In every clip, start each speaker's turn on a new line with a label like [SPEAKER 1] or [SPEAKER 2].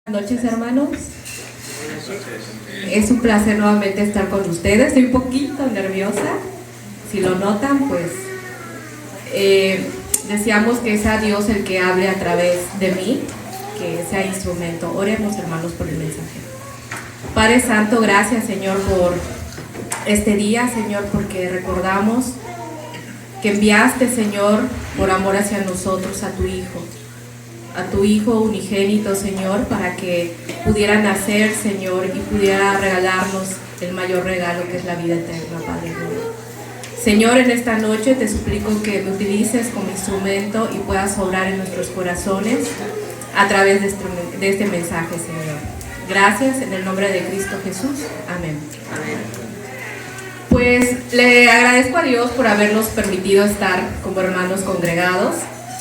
[SPEAKER 1] Buenas noches, hermanos. Es un placer nuevamente estar con ustedes. Estoy un poquito nerviosa. Si lo notan, pues deseamos que sea Dios el que hable a través de mí, que sea instrumento. Oremos, hermanos, por el mensaje. Padre Santo, gracias, Señor, por este día, Señor, porque recordamos que enviaste, Señor, por amor hacia nosotros a tu Hijo unigénito, Señor, para que pudiera nacer, Señor, y pudiera regalarnos el mayor regalo, que es la vida eterna, Padre mío. Señor, en esta noche te suplico que me utilices como instrumento y puedas obrar en nuestros corazones a través de este mensaje, Señor. Gracias, en el nombre de Cristo Jesús. Amén. Amén. Pues le agradezco a Dios por habernos permitido estar como hermanos congregados,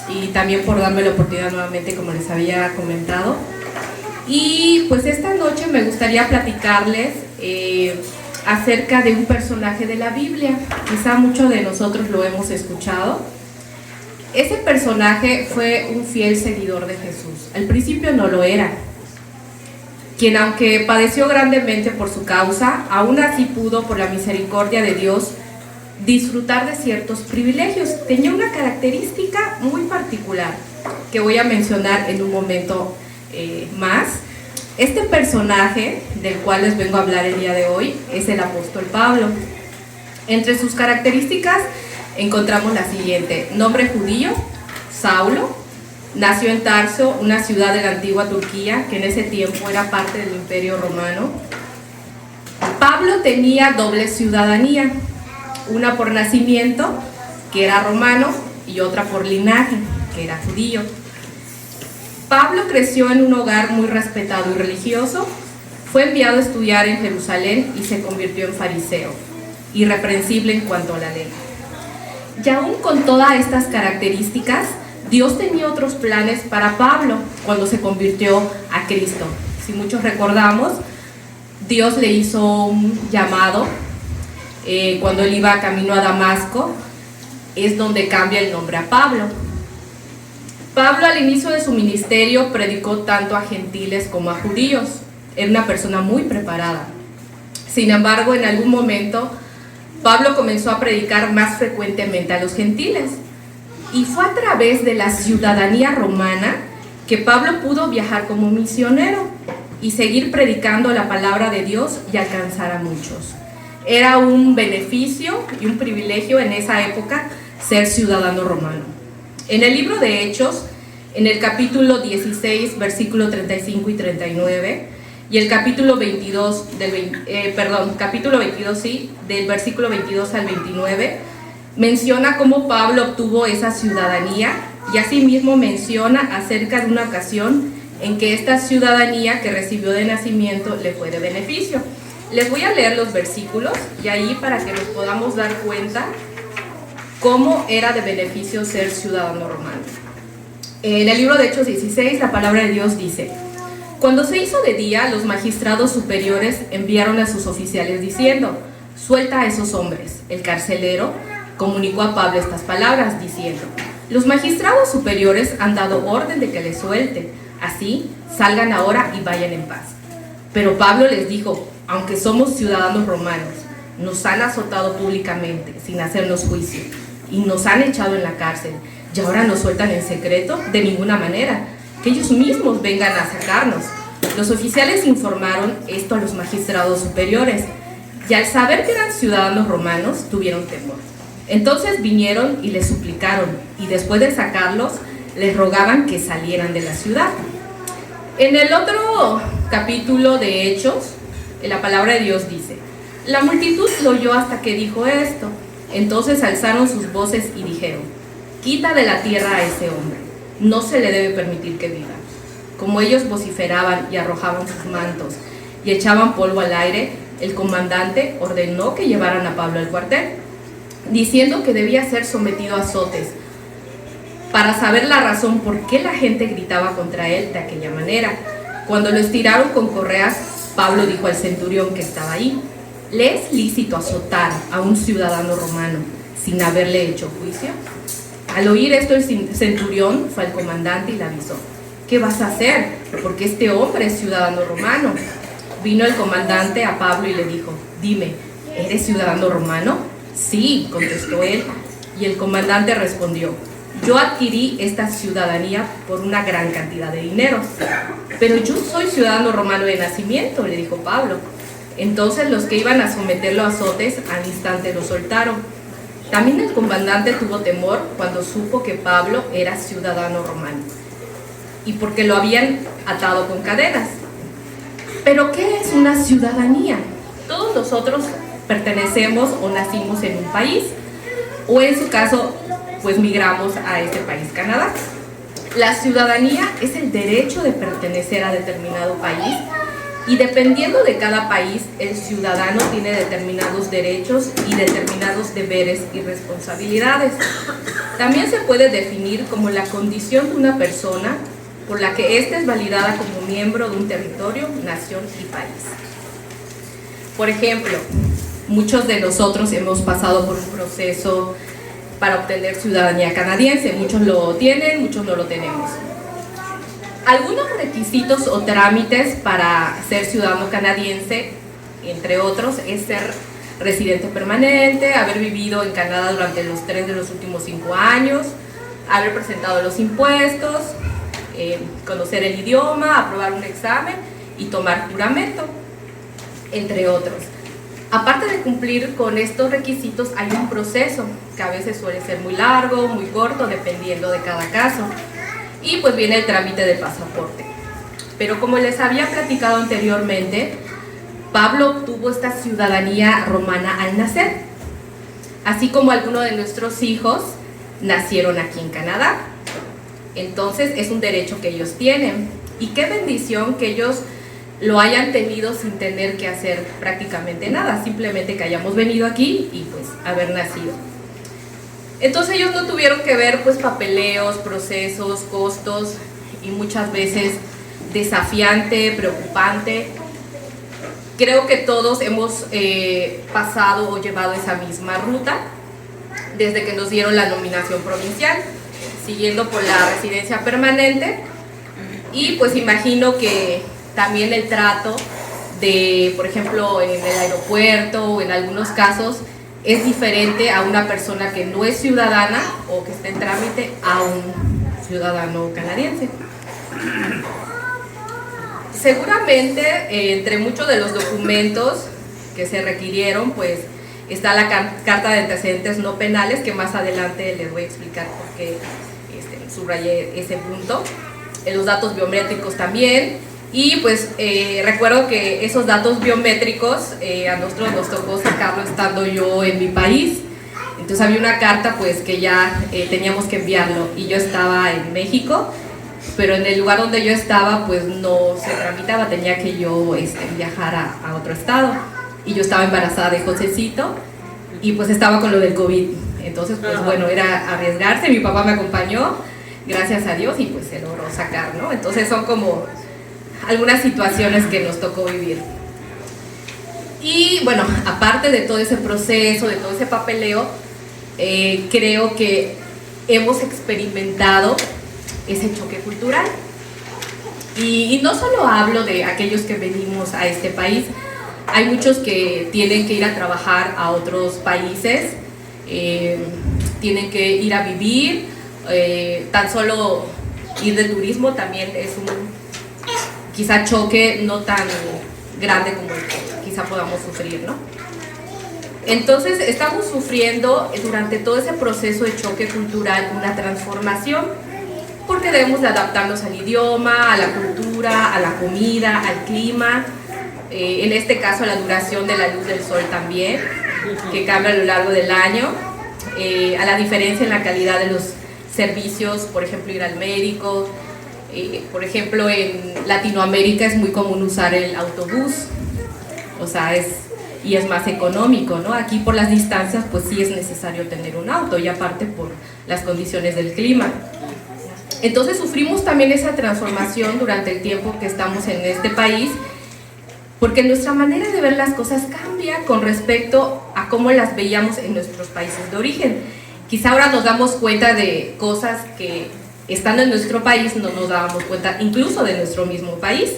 [SPEAKER 1] y también por darme la oportunidad nuevamente, como les había comentado. Y pues esta noche me gustaría platicarles acerca de un personaje de la Biblia. Quizá muchos de nosotros lo hemos escuchado. Ese personaje fue un fiel seguidor de Jesús. Al principio no lo era, quien aunque padeció grandemente por su causa, aún así pudo, por la misericordia de Dios, disfrutar de ciertos privilegios. Tenía una característica muy particular que voy a mencionar en un momento más. Este personaje del cual les vengo a hablar el día de hoy es el apóstol Pablo. Entre sus características encontramos la siguiente: nombre judío, Saulo, nació en Tarso, una ciudad de la antigua Turquía, que en ese tiempo era parte del Imperio Romano. Pablo tenía doble ciudadanía, una por nacimiento, que era romano, y otra por linaje, que era judío. Pablo creció en un hogar muy respetado y religioso. Fue enviado a estudiar en Jerusalén y se convirtió en fariseo, irreprensible en cuanto a la ley. Y aún con todas estas características, Dios tenía otros planes para Pablo cuando se convirtió a Cristo. Si muchos recordamos, Dios le hizo un llamado. Cuando él iba camino a Damasco, es donde cambia el nombre a Pablo. Pablo, al inicio de su ministerio, predicó tanto a gentiles como a judíos. Era una persona muy preparada. Sin embargo, en algún momento, Pablo comenzó a predicar más frecuentemente a los gentiles. Y fue a través de la ciudadanía romana que Pablo pudo viajar como misionero y seguir predicando la palabra de Dios y alcanzar a muchos. Era un beneficio y un privilegio en esa época ser ciudadano romano. En el libro de Hechos, en el capítulo 16, versículo 35 y 39, y el capítulo 22, capítulo 22, sí, del versículo 22 al 29, menciona cómo Pablo obtuvo esa ciudadanía, y asimismo menciona acerca de una ocasión en que esta ciudadanía que recibió de nacimiento le fue de beneficio. Les voy a leer los versículos y ahí para que nos podamos dar cuenta cómo era de beneficio ser ciudadano romano. En el libro de Hechos 16, la palabra de Dios dice: cuando se hizo de día, los magistrados superiores enviaron a sus oficiales diciendo: suelta a esos hombres. El carcelero comunicó a Pablo estas palabras diciendo: los magistrados superiores han dado orden de que le suelte, así salgan ahora y vayan en paz. Pero Pablo les dijo: aunque somos ciudadanos romanos, nos han azotado públicamente sin hacernos juicio y nos han echado en la cárcel, y ahora nos sueltan en secreto. De ninguna manera, que ellos mismos vengan a sacarnos. Los oficiales informaron esto a los magistrados superiores, y al saber que eran ciudadanos romanos, tuvieron temor. Entonces vinieron y les suplicaron, y después de sacarlos, les rogaban que salieran de la ciudad. En el otro capítulo de Hechos, la palabra de Dios dice: la multitud lo oyó hasta que dijo esto. Entonces alzaron sus voces y dijeron: quita de la tierra a ese hombre, no se le debe permitir que viva. Como ellos vociferaban y arrojaban sus mantos y echaban polvo al aire, el comandante ordenó que llevaran a Pablo al cuartel, diciendo que debía ser sometido a azotes, para saber la razón por qué la gente gritaba contra él de aquella manera. Cuando lo estiraron con correas, Pablo dijo al centurión que estaba ahí: ¿le es lícito azotar a un ciudadano romano sin haberle hecho juicio? Al oír esto, el centurión fue al comandante y le avisó: ¿qué vas a hacer? Porque este hombre es ciudadano romano. Vino el comandante a Pablo y le dijo, dime, ¿eres ciudadano romano? Sí, contestó él. Y el comandante respondió, yo adquirí esta ciudadanía por una gran cantidad de dinero. Pero yo soy ciudadano romano de nacimiento, le dijo Pablo. Entonces los que iban a someterlo a azotes al instante lo soltaron. También el comandante tuvo temor cuando supo que Pablo era ciudadano romano y porque lo habían atado con cadenas. ¿Pero qué es una ciudadanía? Todos nosotros pertenecemos o nacimos en un país, o en su caso, pues migramos a este país, Canadá. La ciudadanía es el derecho de pertenecer a determinado país, y dependiendo de cada país, el ciudadano tiene determinados derechos y determinados deberes y responsabilidades. También se puede definir como la condición de una persona por la que ésta es validada como miembro de un territorio, nación y país. Por ejemplo, muchos de nosotros hemos pasado por un proceso para obtener ciudadanía canadiense. Muchos lo tienen, muchos no lo tenemos. Algunos requisitos o trámites para ser ciudadano canadiense, entre otros, es ser residente permanente, haber vivido en Canadá durante los 3 de los últimos 5 años, haber presentado los impuestos, conocer el idioma, aprobar un examen y tomar juramento, entre otros. Aparte de cumplir con estos requisitos, hay un proceso que a veces suele ser muy largo, muy corto, dependiendo de cada caso. Y pues viene el trámite del pasaporte. Pero como les había platicado anteriormente, Pablo obtuvo esta ciudadanía romana al nacer, así como algunos de nuestros hijos nacieron aquí en Canadá. Entonces es un derecho que ellos tienen. Y qué bendición que ellos lo hayan tenido sin tener que hacer prácticamente nada, simplemente que hayamos venido aquí y pues haber nacido. Entonces ellos no tuvieron que ver pues papeleos, procesos, costos y muchas veces desafiante, preocupante. Creo que todos hemos pasado o llevado esa misma ruta desde que nos dieron la nominación provincial, siguiendo por la residencia permanente, y pues imagino que también el trato de, por ejemplo, en el aeropuerto o en algunos casos, es diferente a una persona que no es ciudadana o que está en trámite a un ciudadano canadiense. Seguramente entre muchos de los documentos que se requirieron, pues está la carta de antecedentes no penales, que más adelante les voy a explicar por qué subrayé ese punto. Los datos biométricos también. Y pues recuerdo que esos datos biométricos a nosotros nos tocó sacarlo estando yo en mi país. Entonces había una carta pues que ya teníamos que enviarlo, y yo estaba en México, pero en el lugar donde yo estaba pues no se tramitaba, tenía que yo viajar a otro estado, y yo estaba embarazada de Josecito y pues estaba con lo del COVID. Entonces pues bueno, era arriesgarse. Mi papá me acompañó, gracias a Dios, y pues se logró sacar, ¿no? Entonces son como algunas situaciones que nos tocó vivir. Y bueno, aparte de todo ese proceso, de todo ese papeleo, creo que hemos experimentado ese choque cultural. Y no solo hablo de aquellos que venimos a este país, hay muchos que tienen que ir a trabajar a otros países, tienen que ir a vivir, tan solo ir de turismo también es un quizá choque no tan grande como el que quizá podamos sufrir, ¿no? Entonces estamos sufriendo durante todo ese proceso de choque cultural una transformación, porque debemos de adaptarnos al idioma, a la cultura, a la comida, al clima, en este caso a la duración de la luz del sol también, que cambia a lo largo del año, a la diferencia en la calidad de los servicios, por ejemplo ir al médico. Por ejemplo, en Latinoamérica es muy común usar el autobús, o sea, es más económico, ¿no? Aquí por las distancias, pues sí es necesario tener un auto, y aparte por las condiciones del clima. Entonces sufrimos también esa transformación durante el tiempo que estamos en este país, porque nuestra manera de ver las cosas cambia con respecto a cómo las veíamos en nuestros países de origen. Quizá ahora nos damos cuenta de cosas que estando en nuestro país no nos dábamos cuenta incluso de nuestro mismo país.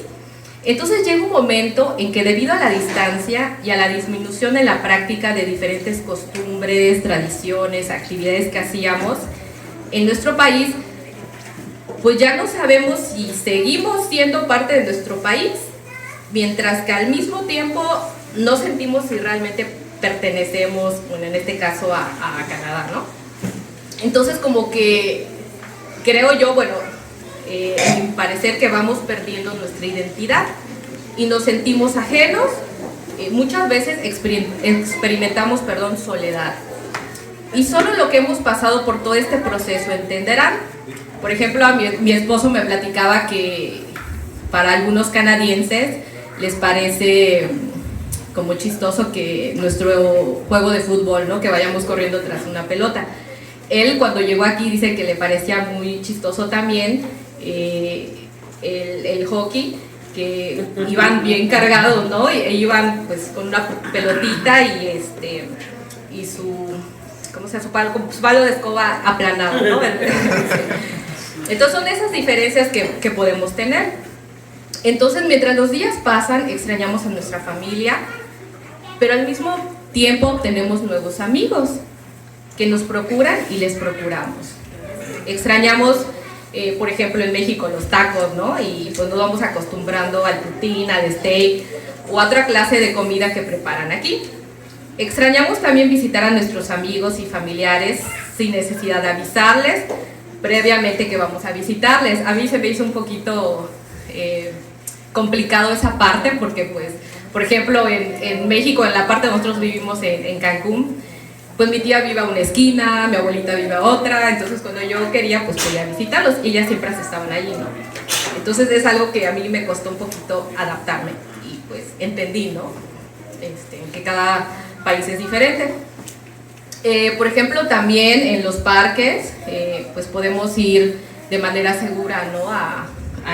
[SPEAKER 1] Entonces llega un momento en que debido a la distancia y a la disminución en la práctica de diferentes costumbres, tradiciones, actividades que hacíamos en nuestro país, pues ya no sabemos si seguimos siendo parte de nuestro país, mientras que al mismo tiempo no sentimos si realmente pertenecemos, bueno, en este caso a Canadá, ¿no? Entonces como que creo yo, bueno, en mi parecer que vamos perdiendo nuestra identidad y nos sentimos ajenos, muchas veces experimentamos, soledad. Y solo lo que hemos pasado por todo este proceso entenderán. Por ejemplo, mi esposo me platicaba que para algunos canadienses les parece como chistoso que nuestro juego de fútbol, ¿no? Que vayamos corriendo tras una pelota. Él cuando llegó aquí dice que le parecía muy chistoso también el hockey, que iban bien cargados, ¿no? E iban pues con una pelotita y su, ¿cómo se llama? Su palo de escoba aplanado, ¿no? Entonces son esas diferencias que podemos tener. Entonces mientras los días pasan extrañamos a nuestra familia, pero al mismo tiempo tenemos nuevos amigos que nos procuran y les procuramos. Extrañamos, por ejemplo, en México los tacos, ¿no? Y pues nos vamos acostumbrando al poutine, al steak o a otra clase de comida que preparan aquí. Extrañamos también visitar a nuestros amigos y familiares sin necesidad de avisarles previamente que vamos a visitarles. A mí se me hizo un poquito complicado esa parte porque, pues, por ejemplo, en México, en la parte de nosotros vivimos en Cancún, pues mi tía vive a una esquina, mi abuelita vive a otra, entonces cuando yo quería, pues podía visitarlos y ellas siempre estaban allí, ¿no? Entonces es algo que a mí me costó un poquito adaptarme y pues entendí, ¿no? Que cada país es diferente. Por ejemplo, también en los parques, pues podemos ir de manera segura, ¿no?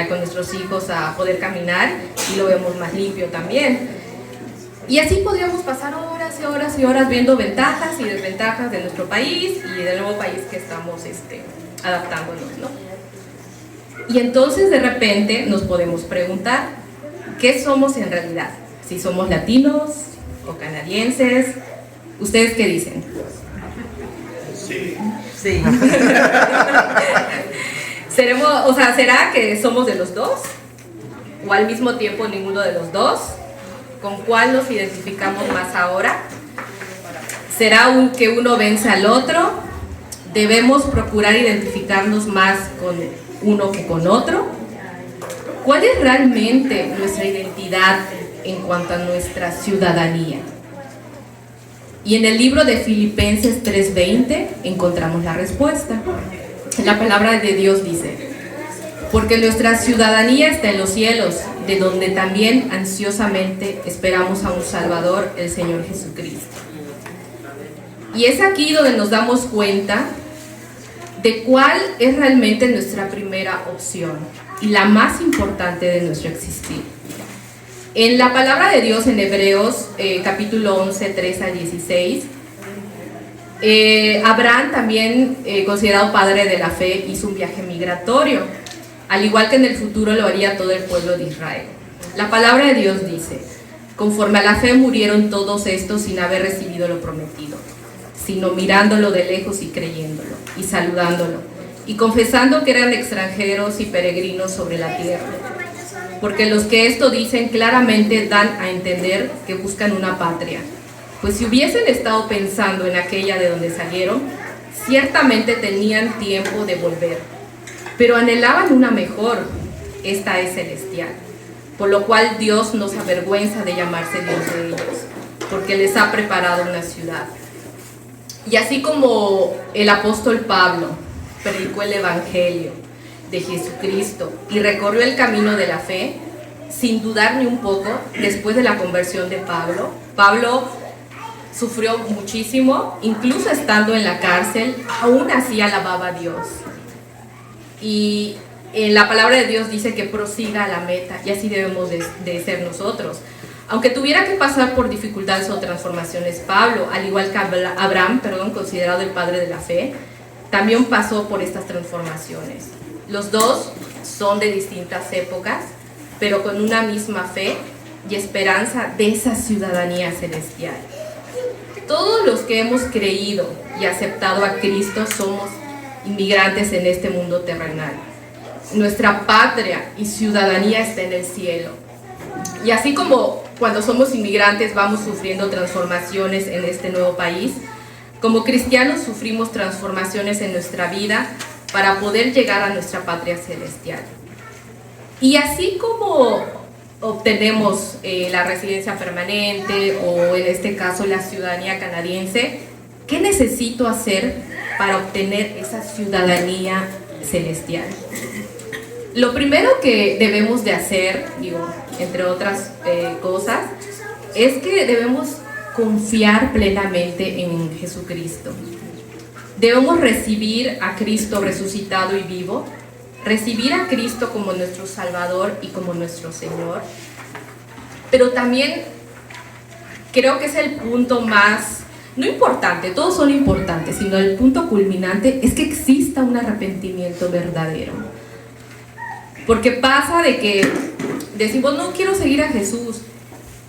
[SPEAKER 1] Con nuestros hijos a poder caminar y lo vemos más limpio también. Y así podríamos pasar horas y horas y horas viendo ventajas y desventajas de nuestro país y del nuevo país que estamos adaptándonos, ¿no? Y entonces de repente nos podemos preguntar, ¿qué somos en realidad? Si somos latinos o canadienses, ¿ustedes qué dicen?
[SPEAKER 2] Sí.
[SPEAKER 3] Sí.
[SPEAKER 1] ¿Será que somos de los dos? ¿O al mismo tiempo ninguno de los dos? ¿Con cuál nos identificamos más ahora? ¿Será que uno vence al otro? ¿Debemos procurar identificarnos más con uno que con otro? ¿Cuál es realmente nuestra identidad en cuanto a nuestra ciudadanía? Y en el libro de Filipenses 3:20 encontramos la respuesta. La palabra de Dios dice: porque nuestra ciudadanía está en los cielos, de donde también ansiosamente esperamos a un Salvador, el Señor Jesucristo. Y es aquí donde nos damos cuenta de cuál es realmente nuestra primera opción y la más importante de nuestro existir. En la palabra de Dios en Hebreos capítulo 11, 3 al 16, Abraham, también considerado padre de la fe, hizo un viaje migratorio, al igual que en el futuro lo haría todo el pueblo de Israel. La palabra de Dios dice: conforme a la fe murieron todos estos sin haber recibido lo prometido, sino mirándolo de lejos y creyéndolo, y saludándolo, y confesando que eran extranjeros y peregrinos sobre la tierra. Porque los que esto dicen claramente dan a entender que buscan una patria. Pues si hubiesen estado pensando en aquella de donde salieron, ciertamente tenían tiempo de volver. Pero anhelaban una mejor, esta es celestial, por lo cual Dios no se avergüenza de llamarse Dios de ellos, porque les ha preparado una ciudad. Y así como el apóstol Pablo predicó el evangelio de Jesucristo y recorrió el camino de la fe, sin dudar ni un poco, después de la conversión de Pablo sufrió muchísimo, incluso estando en la cárcel, aún así alababa a Dios. Y en la palabra de Dios dice que prosiga a la meta, y así debemos de ser nosotros. Aunque tuviera que pasar por dificultades o transformaciones, Pablo, al igual que Abraham, considerado el padre de la fe, también pasó por estas transformaciones. Los dos son de distintas épocas, pero con una misma fe y esperanza de esa ciudadanía celestial. Todos los que hemos creído y aceptado a Cristo somos inmigrantes en este mundo terrenal. Nuestra patria y ciudadanía está en el cielo. Y así como cuando somos inmigrantes vamos sufriendo transformaciones en este nuevo país, como cristianos sufrimos transformaciones en nuestra vida para poder llegar a nuestra patria celestial. Y así como obtenemos la residencia permanente o en este caso la ciudadanía canadiense, ¿qué necesito hacer para obtener esa ciudadanía celestial? Lo primero que debemos de hacer, entre otras cosas, es que debemos confiar plenamente en Jesucristo. Debemos recibir a Cristo resucitado y vivo, recibir a Cristo como nuestro Salvador y como nuestro Señor. Pero también creo que es el punto más, no importante, todos son importantes, sino el punto culminante es que exista un arrepentimiento verdadero. Porque pasa de que decimos, no quiero seguir a Jesús,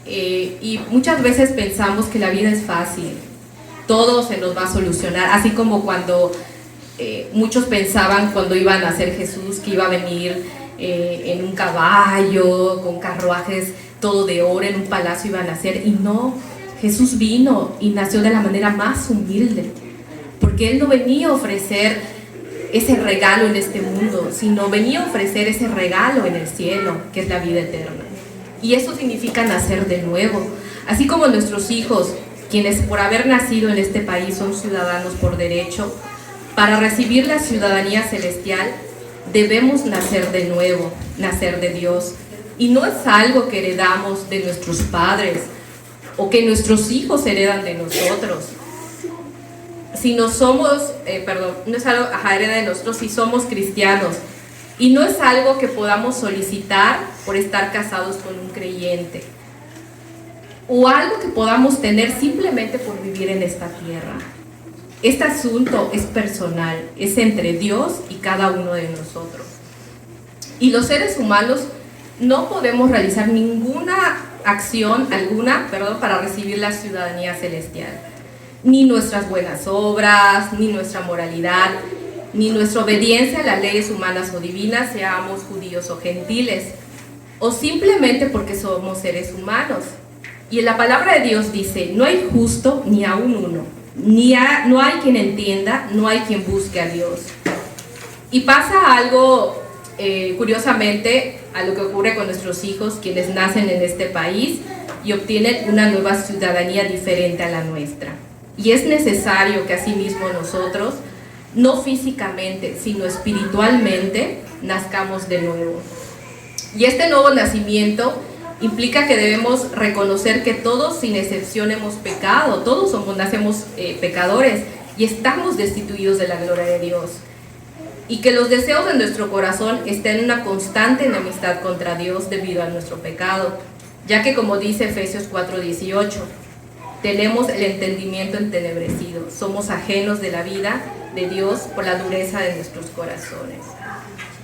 [SPEAKER 1] y muchas veces pensamos que la vida es fácil, todo se nos va a solucionar, así como cuando muchos pensaban cuando iban a ser Jesús que iba a venir en un caballo, con carruajes, todo de oro, en un palacio iban a nacer, y no, Jesús vino y nació de la manera más humilde, porque Él no venía a ofrecer ese regalo en este mundo, sino venía a ofrecer ese regalo en el cielo, que es la vida eterna. Y eso significa nacer de nuevo, así como nuestros hijos, quienes por haber nacido en este país son ciudadanos por derecho. Para recibir la ciudadanía celestial debemos nacer de nuevo, nacer de Dios. Y no es algo que heredamos de nuestros padres o que nuestros hijos heredan de nosotros, sino somos, no es algo hereda de nosotros si somos cristianos. Y no es algo que podamos solicitar por estar casados con un creyente, o algo que podamos tener simplemente por vivir en esta tierra. Este asunto es personal, es entre Dios y cada uno de nosotros. Y los seres humanos no podemos realizar ninguna acción alguna, para recibir la ciudadanía celestial. Ni nuestras buenas obras, ni nuestra moralidad, ni nuestra obediencia a las leyes humanas o divinas, seamos judíos o gentiles, o simplemente porque somos seres humanos. Y en la palabra de Dios dice, no hay justo ni aún uno, no hay quien entienda, no hay quien busque a Dios. Y pasa algo, curiosamente, a lo que ocurre con nuestros hijos, quienes nacen en este país y obtienen una nueva ciudadanía diferente a la nuestra. Y es necesario que asimismo nosotros, no físicamente, sino espiritualmente, nazcamos de nuevo. Y este nuevo nacimiento implica que debemos reconocer que todos, sin excepción, hemos pecado, todos nacemos pecadores y estamos destituidos de la gloria de Dios. Y que los deseos de nuestro corazón estén en una constante enemistad contra Dios debido a nuestro pecado, ya que, como dice Efesios 4:18, tenemos el entendimiento entenebrecido, somos ajenos de la vida de Dios por la dureza de nuestros corazones.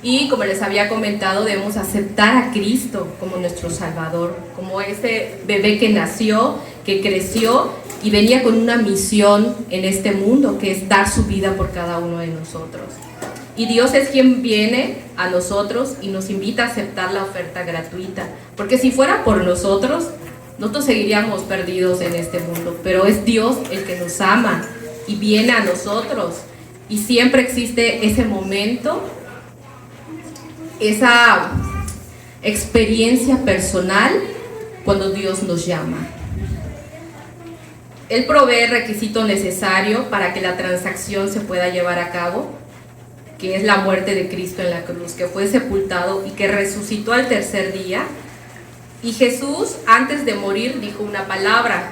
[SPEAKER 1] Y como les había comentado, debemos aceptar a Cristo como nuestro Salvador, como ese bebé que nació, que creció y venía con una misión en este mundo, que es dar su vida por cada uno de nosotros. Y Dios es quien viene a nosotros y nos invita a aceptar la oferta gratuita, porque si fuera por nosotros seguiríamos perdidos en este mundo, pero es Dios el que nos ama y viene a nosotros, y siempre existe ese momento, esa experiencia personal cuando Dios nos llama. Él provee el requisito necesario para que la transacción se pueda llevar a cabo, que es la muerte de Cristo en la cruz, que fue sepultado y que resucitó al tercer día. Y Jesús, antes de morir, dijo una palabra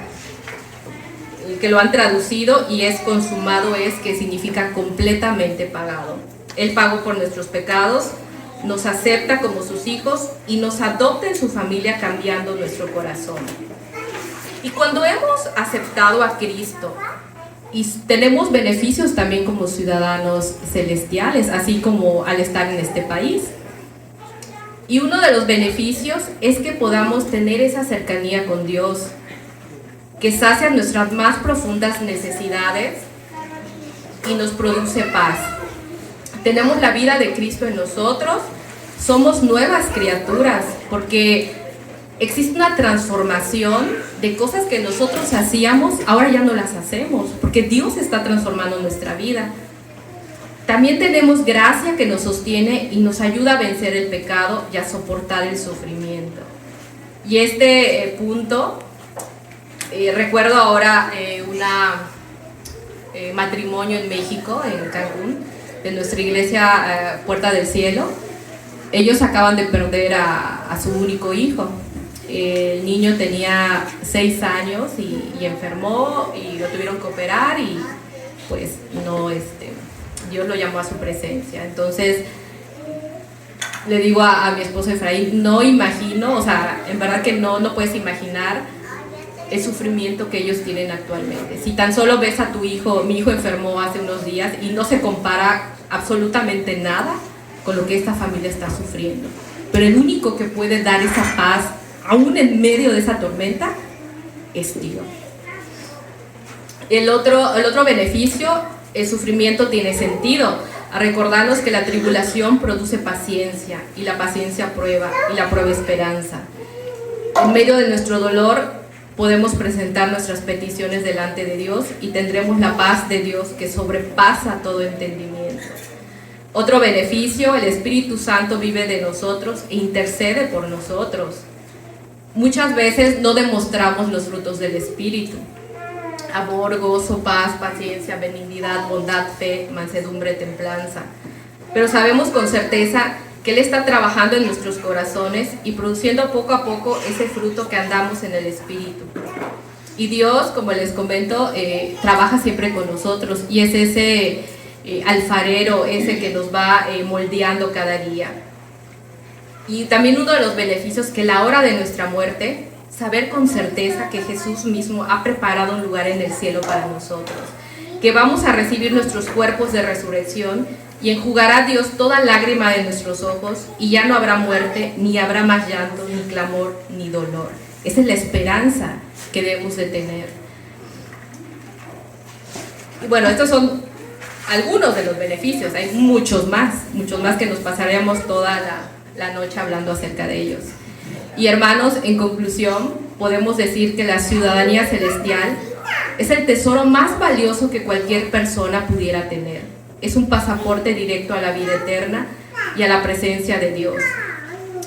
[SPEAKER 1] que lo han traducido y es consumado, es que significa completamente pagado. Él pagó por nuestros pecados, nos acepta como sus hijos y nos adopta en su familia, cambiando nuestro corazón. Y cuando hemos aceptado a Cristo y tenemos beneficios también como ciudadanos celestiales, así como al estar en este país. Y uno de los beneficios es que podamos tener esa cercanía con Dios, que sacia nuestras más profundas necesidades y nos produce paz. Tenemos la vida de Cristo en nosotros, somos nuevas criaturas, porque existe una transformación de cosas que nosotros hacíamos, ahora ya no las hacemos, porque Dios está transformando nuestra vida. También tenemos gracia que nos sostiene y nos ayuda a vencer el pecado y a soportar el sufrimiento. Y este punto, recuerdo ahora un matrimonio en México, en Cancún, de nuestra iglesia Puerta del Cielo. Ellos acaban de perder a su único hijo. El niño tenía 6 años y enfermó y lo tuvieron que operar y pues no, Dios lo llamó a su presencia. Entonces le digo a mi esposo Efraín, no imagino, o sea, en verdad que no puedes imaginar el sufrimiento que ellos tienen actualmente. Si tan solo ves a tu hijo, mi hijo enfermó hace unos días y no se compara absolutamente nada con lo que esta familia está sufriendo. Pero el único que puede dar esa paz, aún en medio de esa tormenta, es Dios. El otro beneficio, el sufrimiento tiene sentido. A recordarnos que la tribulación produce paciencia, y la paciencia prueba, y la prueba esperanza. En medio de nuestro dolor podemos presentar nuestras peticiones delante de Dios y tendremos la paz de Dios que sobrepasa todo entendimiento. Otro beneficio, el Espíritu Santo vive de nosotros e intercede por nosotros. Muchas veces no demostramos los frutos del Espíritu: amor, gozo, paz, paciencia, benignidad, bondad, fe, mansedumbre, templanza. Pero sabemos con certeza que Él está trabajando en nuestros corazones y produciendo poco a poco ese fruto que andamos en el Espíritu. Y Dios, como les comento, trabaja siempre con nosotros y es ese alfarero, ese que nos va moldeando cada día. Y también uno de los beneficios, que la hora de nuestra muerte, saber con certeza que Jesús mismo ha preparado un lugar en el cielo para nosotros, que vamos a recibir nuestros cuerpos de resurrección y enjugará Dios toda lágrima de nuestros ojos y ya no habrá muerte, ni habrá más llanto, ni clamor, ni dolor. Esa es la esperanza que debemos de tener. Y bueno, estos son algunos de los beneficios, hay muchos más que nos pasaríamos toda la noche hablando acerca de ellos. Y hermanos, en conclusión, podemos decir que la ciudadanía celestial es el tesoro más valioso que cualquier persona pudiera tener. Es un pasaporte directo a la vida eterna y a la presencia de Dios.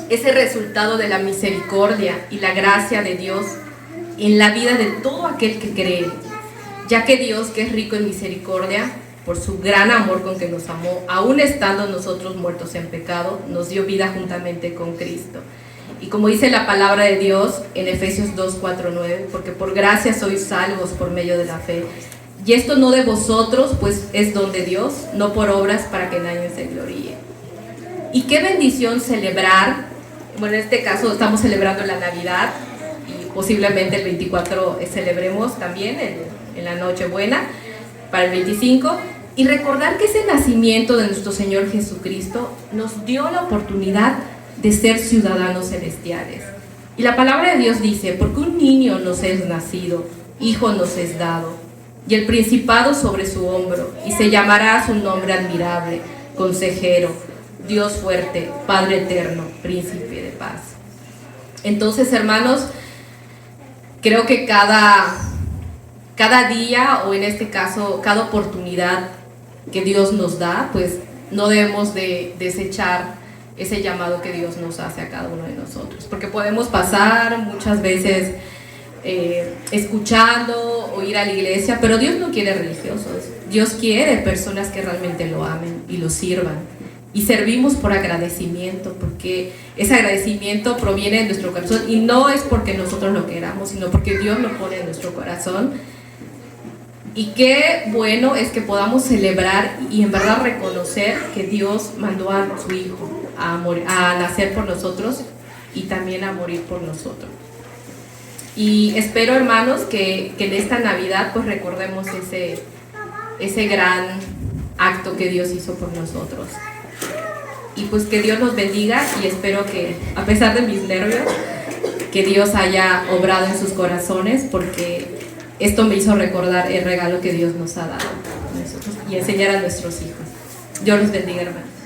[SPEAKER 1] Es el resultado de la misericordia y la gracia de Dios en la vida de todo aquel que cree, ya que Dios, que es rico en misericordia, por su gran amor con que nos amó, aún estando nosotros muertos en pecado, nos dio vida juntamente con Cristo. Y como dice la palabra de Dios en Efesios 2:4-9, porque por gracia sois salvos por medio de la fe. Y esto no de vosotros, pues es don de Dios, no por obras para que nadie se gloríe. Y qué bendición celebrar, bueno, en este caso estamos celebrando la Navidad y posiblemente el 24 celebremos también en la Nochebuena, para el 25, y recordar que ese nacimiento de nuestro Señor Jesucristo nos dio la oportunidad de ser ciudadanos celestiales. Y la palabra de Dios dice: porque un niño nos es nacido, hijo nos es dado, y el principado sobre su hombro, y se llamará su nombre admirable, consejero, Dios fuerte, Padre eterno, príncipe de paz. Entonces, hermanos, creo que cada día, o en este caso, cada oportunidad que Dios nos da, pues no debemos de desechar ese llamado que Dios nos hace a cada uno de nosotros, porque podemos pasar muchas veces escuchando o ir a la iglesia, pero Dios no quiere religiosos. Dios quiere personas que realmente lo amen y lo sirvan, y servimos por agradecimiento, porque ese agradecimiento proviene de nuestro corazón y no es porque nosotros lo queramos, sino porque Dios lo pone en nuestro corazón. Y qué bueno es que podamos celebrar y en verdad reconocer que Dios mandó a su Hijo a nacer por nosotros y también a morir por nosotros. Y espero, hermanos, que en esta Navidad pues recordemos ese gran acto que Dios hizo por nosotros. Y pues que Dios los bendiga, y espero que, a pesar de mis nervios, que Dios haya obrado en sus corazones, porque esto me hizo recordar el regalo que Dios nos ha dado a nosotros y enseñar a nuestros hijos. Dios los bendiga, hermanos.